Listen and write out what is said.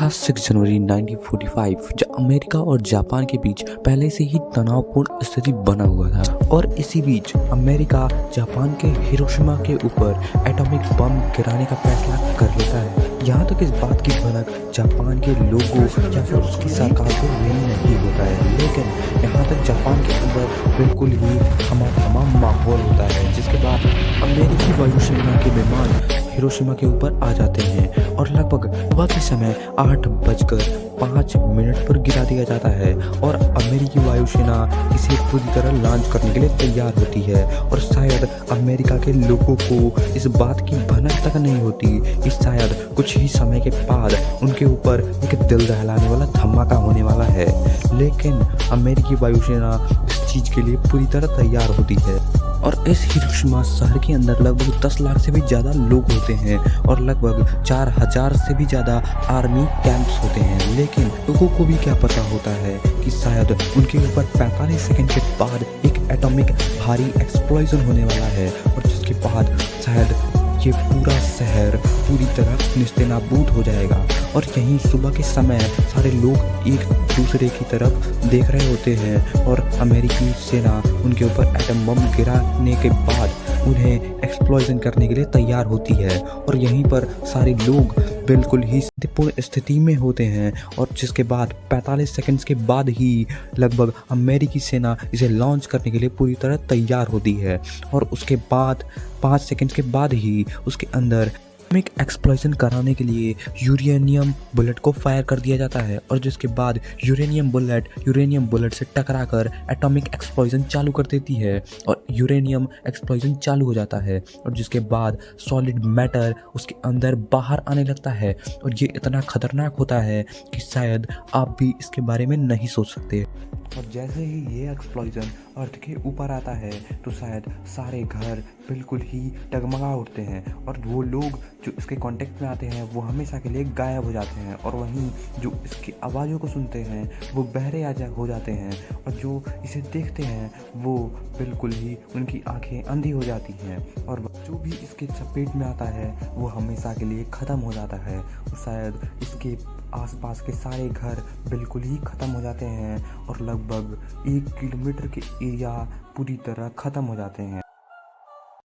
था 6 जनवरी 1945 जब अमेरिका और जापान के बीच पहले से ही तनावपूर्ण स्थिति बना हुआ था और इसी बीच अमेरिका जापान के हिरोशिमा के ऊपर एटॉमिक बम गिराने का फैसला कर लेता है। यहाँ तक इस बात की भनक जापान के लोगों या फिर उसकी सरकार को नहीं होता है, लेकिन यहाँ तक जापान के अंदर बिल्कुल ही थमा माहौल होता है, जिसके बाद अमेरिकी वायुसेना के विमान हिरोशिमा के ऊपर आ जाते हैं और लगभग सुबह के समय 8:05 पर गिरा दिया जाता है और अमेरिकी वायुसेना इसे पूरी तरह लॉन्च करने के लिए तैयार होती है। और शायद अमेरिका के लोगों को इस बात की भनक तक नहीं होती कि शायद कुछ ही समय के बाद उनके ऊपर एक दिल दहलाने वाला धमाका होने वाला है, लेकिन अमेरिकी वायुसेना इस चीज़ के लिए पूरी तरह तैयार होती है। और इस हिरोशिमा शहर के अंदर लगभग 10 लाख से भी ज़्यादा लोग होते हैं और लगभग 4000 से भी ज़्यादा आर्मी कैंप्स होते हैं, लेकिन लोगों को भी क्या पता होता है कि शायद उनके ऊपर 45 सेकंड के बाद एक एटॉमिक भारी एक्सप्लोजन होने वाला है और जिसके बाद शायद ये पूरा शहर पूरी तरह निस्तेनाबूद हो जाएगा। और यहीं सुबह के समय सारे लोग एक दूसरे की तरफ देख रहे होते हैं और अमेरिकी सेना उनके ऊपर एटम बम गिराने के बाद उन्हें एक्सप्लोजन करने के लिए तैयार होती है और यहीं पर सारे लोग बिल्कुल ही शांतिपूर्ण स्थिति में होते हैं और जिसके बाद 45 सेकंड्स के बाद ही लगभग अमेरिकी सेना इसे लॉन्च करने के लिए पूरी तरह तैयार होती है और उसके बाद 5 सेकंड के बाद ही उसके अंदर एटॉमिक एक्सप्लोजन कराने के लिए यूरेनियम बुलेट को फायर कर दिया जाता है और जिसके बाद यूरेनियम बुलेट से टकराकर एटॉमिक एक्सप्लोजन चालू कर देती है और यूरेनियम एक्सप्लोजन चालू हो जाता है और जिसके बाद सॉलिड मैटर उसके अंदर बाहर आने लगता है और ये इतना खतरनाक होता है कि शायद आप भी इसके बारे में नहीं सोच सकते। और जैसे ही ये एक्सप्लोजन अर्थ के ऊपर आता है तो शायद सारे घर बिल्कुल ही डगमगा उठते हैं और वो लोग जो इसके कांटेक्ट में आते हैं वो हमेशा के लिए गायब हो जाते हैं और वहीं जो इसकी आवाज़ों को सुनते हैं वो बहरे हो जाते हैं और जो इसे देखते हैं वो बिल्कुल ही उनकी आंखें अंधी हो जाती हैं और जो भी इसके चपेट में आता है वो हमेशा के लिए ख़त्म हो जाता है और शायद इसके आसपास के सारे घर बिल्कुल ही ख़त्म हो जाते हैं और लगभग 1 किलोमीटर के एरिया पूरी तरह ख़त्म हो जाते हैं।